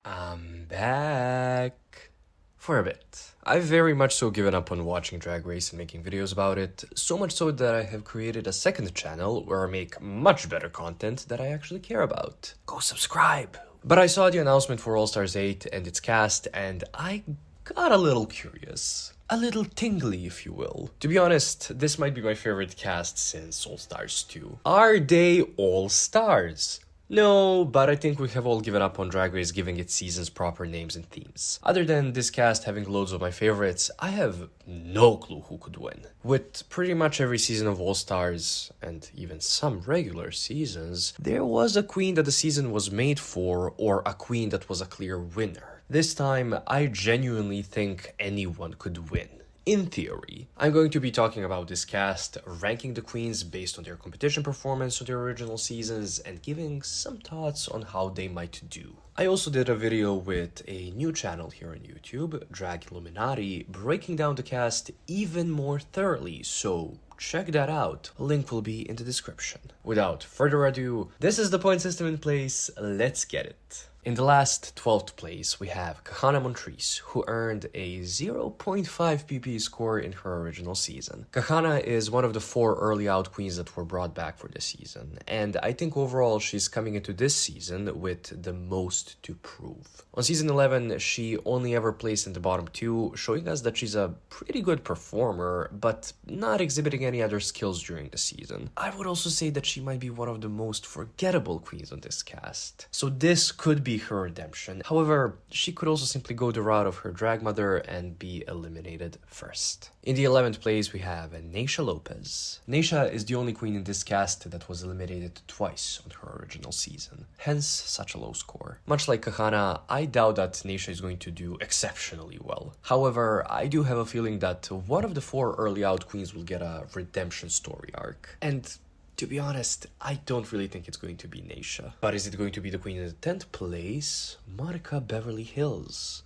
I'm back. For a bit. I've very much so given up on watching Drag Race and making videos about it, so much so that I have created a second channel where I make much better content that I actually care about. Go subscribe! But I saw the announcement for All Stars 8 and its cast, and I got a little curious. A little tingly, if you will. To be honest, this might be my favorite cast since All Stars 2. Are they all stars? No, but I think we have all given up on Drag Race giving its seasons proper names and themes. Other than this cast having loads of my favorites, I have no clue who could win. With pretty much every season of All Stars, and even some regular seasons, there was a queen that the season was made for, or a queen that was a clear winner. This time, I genuinely think anyone could win. In theory. I'm going to be talking about this cast, ranking the queens based on their competition performance on their original seasons, and giving some thoughts on how they might do. I also did a video with a new channel here on YouTube, Drag Illuminati, breaking down the cast even more thoroughly, so check that out. Link will be in the description. Without further ado, this is the point system in place, let's get it. In the last 12th place, we have Kahanna Montrese, who earned a 0.5 pp score in her original season. Kahanna is one of the 4 early out queens that were brought back for this season, and I think overall she's coming into this season with the most to prove. On season 11, she only ever placed in the bottom 2, showing us that she's a pretty good performer, but not exhibiting any other skills during the season. I would also say that she might be one of the most forgettable queens on this cast. So this could be her redemption. However, she could also simply go the route of her drag mother and be eliminated first. In the 11th place, we have Naysha Lopez. Naysha is the only queen in this cast that was eliminated twice on her original season, hence such a low score. Much like Kahanna, I doubt that Naysha is going to do exceptionally well. However, I do have a feeling that one of the 4 early out queens will get a redemption story arc. And to be honest, I don't really think it's going to be Naysha. But is it going to be the queen in the 10th place? Monica Beverly Hillz?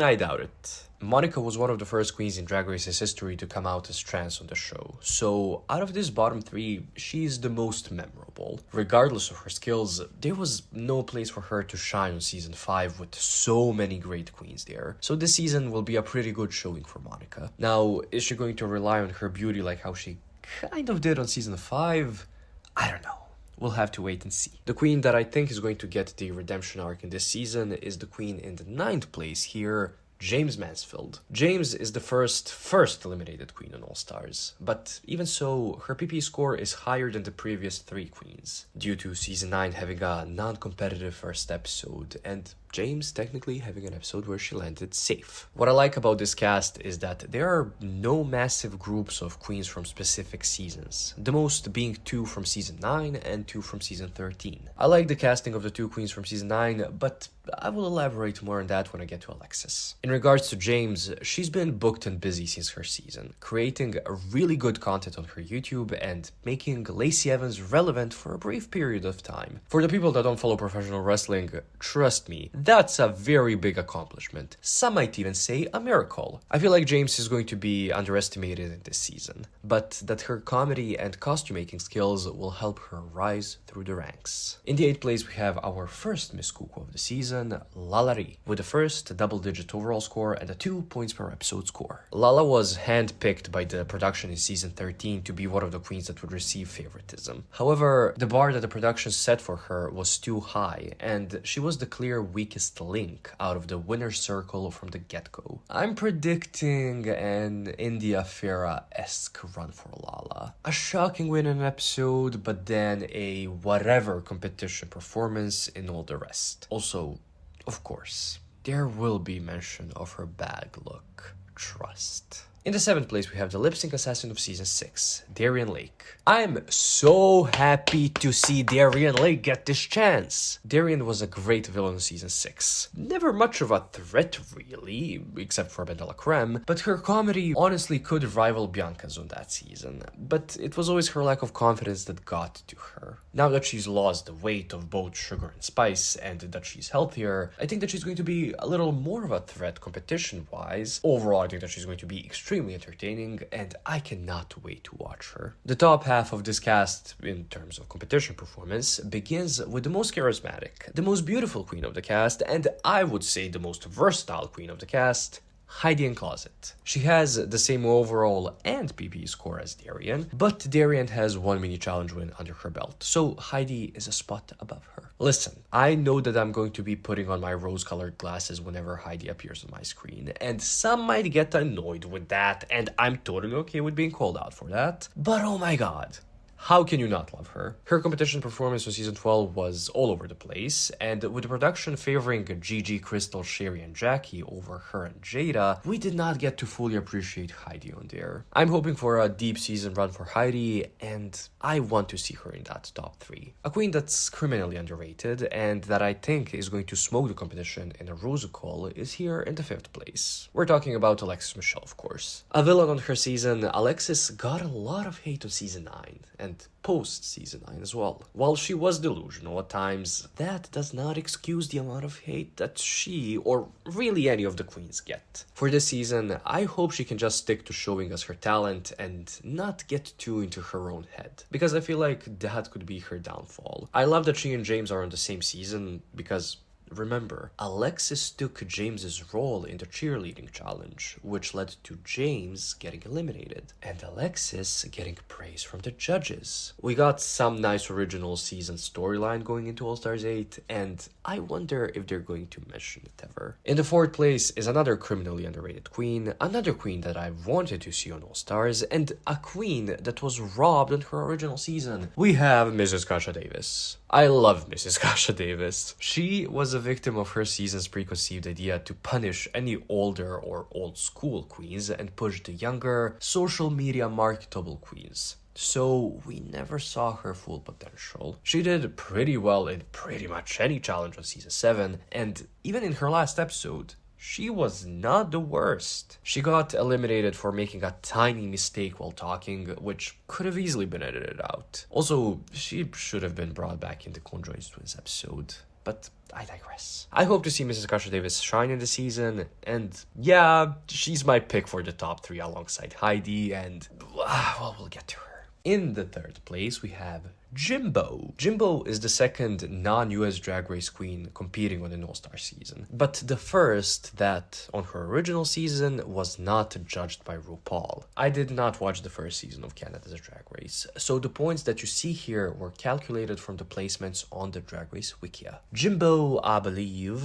I doubt it. Monica was one of the first queens in Drag Race's history to come out as trans on the show, so out of this bottom 3, she's the most memorable. Regardless of her skills, there was no place for her to shine on season 5 with so many great queens there, so this season will be a pretty good showing for Monica. Now, is she going to rely on her beauty like how she kind of did on season 5? I don't know. We'll have to wait and see. The queen that I think is going to get the redemption arc in this season is the queen in the 9th place here, Jaymes Mansfield. Jaymes is the first eliminated queen on All Stars, but even so, her PP score is higher than the previous 3 queens, due to season 9 having a non-competitive first episode, and Jaymes technically having an episode where she landed safe. What I like about this cast is that there are no massive groups of queens from specific seasons, the most being 2 from season 9 and 2 from season 13. I like the casting of the 2 queens from season 9, but I will elaborate more on that when I get to Alexis. In regards to Jaymes, she's been booked and busy since her season, creating really good content on her YouTube and making Lacey Evans relevant for a brief period of time. For the people that don't follow professional wrestling, trust me, that's a very big accomplishment. Some might even say a miracle. I feel like Jaymes is going to be underestimated in this season, but that her comedy and costume making skills will help her rise through the ranks. In the 8th place, we have our first Miss Cuckoo of the season, LaLa, with the first double-digit overall score and a 2 points per episode score. LaLa was handpicked by the production in season 13 to be one of the queens that would receive favoritism. However, the bar that the production set for her was too high, and she was the clear weakest link out of the winner's circle from the get-go. I'm predicting an India Farah-esque run for LaLa. A shocking win in an episode, but then a whatever competition performance in all the rest. Also, of course, there will be mention of her bag look. Trust. In the 7th place, we have the lip-sync assassin of season 6, Darienne Lake. I'm so happy to see Darienne Lake get this chance. Darienne was a great villain in season 6. Never much of a threat really, except for Bendela Creme, but her comedy honestly could rival Bianca's on that season. But it was always her lack of confidence that got to her. Now that she's lost the weight of both sugar and spice and that she's healthier, I think that she's going to be a little more of a threat competition-wise. Overall, I think that she's going to be extremely entertaining and I cannot wait to watch her. The top half of this cast, in terms of competition performance, begins with the most charismatic, the most beautiful queen of the cast, and I would say the most versatile queen of the cast, Heidi in Closet. She has the same overall and PP score as Darienne, but Darienne has one mini challenge win under her belt, so Heidi is a spot above her. Listen, I know that I'm going to be putting on my rose-colored glasses whenever Heidi appears on my screen, and some might get annoyed with that, and I'm totally okay with being called out for that, but oh my god. How can you not love her? Her competition performance on season 12 was all over the place, and with the production favoring Gigi, Crystal, Sherry, and Jackie over her and Jada, we did not get to fully appreciate Heidi on there. I'm hoping for a deep season run for Heidi, and I want to see her in that top 3. A queen that's criminally underrated, and that I think is going to smoke the competition in a Rosical is here in the 5th place. We're talking about Alexis Michelle, of course. A villain on her season, Alexis got a lot of hate on season 9, and post-season 9 as well. While she was delusional at times, that does not excuse the amount of hate that she, or really any of the queens, get. For this season, I hope she can just stick to showing us her talent and not get too into her own head, because I feel like that could be her downfall. I love that she and Jaymes are on the same season, because remember, Alexis took James's role in the cheerleading challenge, which led to Jaymes getting eliminated, and Alexis getting praise from the judges. We got some nice original season storyline going into All-Stars 8, and I wonder if they're going to mention it ever. In the 4th place is another criminally underrated queen, another queen that I wanted to see on All-Stars, and a queen that was robbed on her original season. We have Mrs. Kasha Davis. I love Mrs. Kasha Davis. She was a victim of her season's preconceived idea to punish any older or old school queens and push the younger, social media marketable queens. So we never saw her full potential. She did pretty well in pretty much any challenge on season 7, and even in her last episode, she was not the worst. She got eliminated for making a tiny mistake while talking, which could have easily been edited out. Also, she should have been brought back in the Conjoined Twins episode. But I digress. I hope to see Mrs. Kasha Davis shine in the season, and yeah, she's my pick for the top 3 alongside Heidi, and well, we'll get to her. In the 3rd place, we have Jimbo. Jimbo is the second non-US Drag Race queen competing on an All-Star season, but the first that, on her original season, was not judged by RuPaul. I did not watch the first season of Canada's Drag Race, so the points that you see here were calculated from the placements on the Drag Race Wikia. Jimbo, I believe...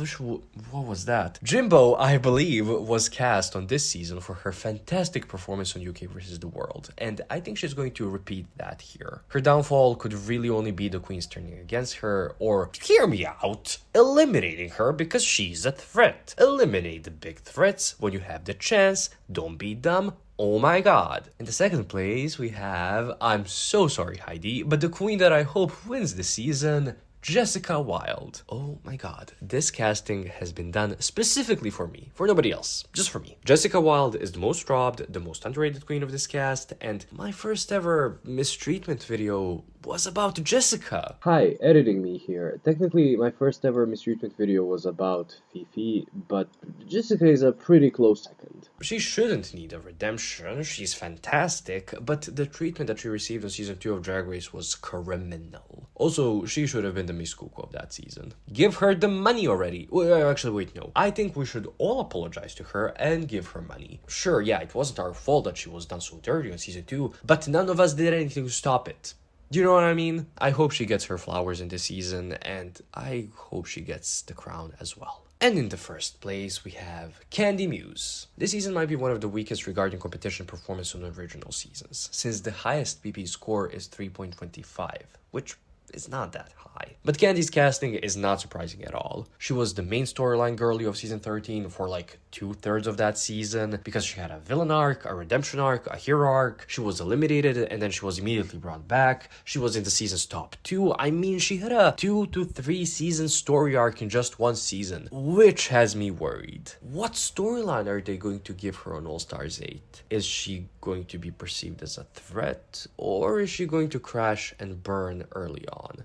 what was that? Jimbo, I believe, was cast on this season for her fantastic performance on UK vs. The World, and I think she's going to repeat that here. Her downfall could really only be the queens turning against her, or, hear me out, eliminating her because she's a threat. Eliminate the big threats when you have the chance, don't be dumb. Oh my god. In the 2nd place, we have, I'm so sorry Heidi, but the queen that I hope wins this season, Jessica Wilde. Oh my god. This casting has been done specifically for me, for nobody else, just for me. Jessica Wilde is the most robbed, the most underrated queen of this cast, and my first ever mistreatment video was about Jessica. Hi, editing me here. Technically, my first ever mistreatment video was about Fifi, but Jessica is a pretty close second. She shouldn't need a redemption, she's fantastic, but the treatment that she received on season 2 of Drag Race was criminal. Also, she should have been the Miss Cuckoo of that season. Give her the money already. Well, actually, wait, no. I think we should all apologize to her and give her money. Sure, yeah, it wasn't our fault that she was done so dirty on season 2, but none of us did anything to stop it. Do you know what I mean? I hope she gets her flowers in this season, and I hope she gets the crown as well. And in the 1st place, we have Kandy Muse. This season might be one of the weakest regarding competition performance on original seasons, since the highest PP score is 3.25, which is not that high. But Kandy's casting is not surprising at all. She was the main storyline girlie of season 13 for like 2/3 of that season, because she had a villain arc, a redemption arc, a hero arc. She was eliminated and then she was immediately brought back. She was in the season's top 2. I mean, she had a 2 to 3 season story arc in just one season, which has me worried. What storyline are they going to give her on All-Stars 8? Is she going to be perceived as a threat, or is she going to crash and burn early on? on?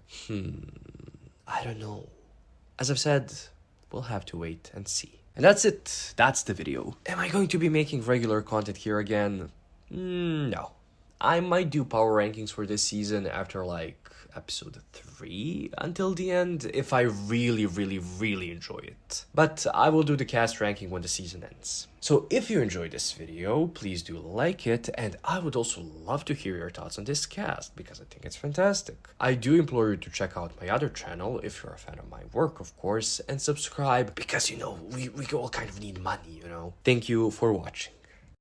I don't know. As I've said, we'll have to wait and see. And that's it. That's the video. Am I going to be making regular content here again? No. I might do power rankings for this season after like episode 3 until the end if I really enjoy it. But I will do the cast ranking when the season ends. So if you enjoyed this video, please do like it, and I would also love to hear your thoughts on this cast because I think it's fantastic. I do implore you to check out my other channel if you're a fan of my work, of course, and subscribe because, you know, we all kind of need money, you know. Thank you for watching.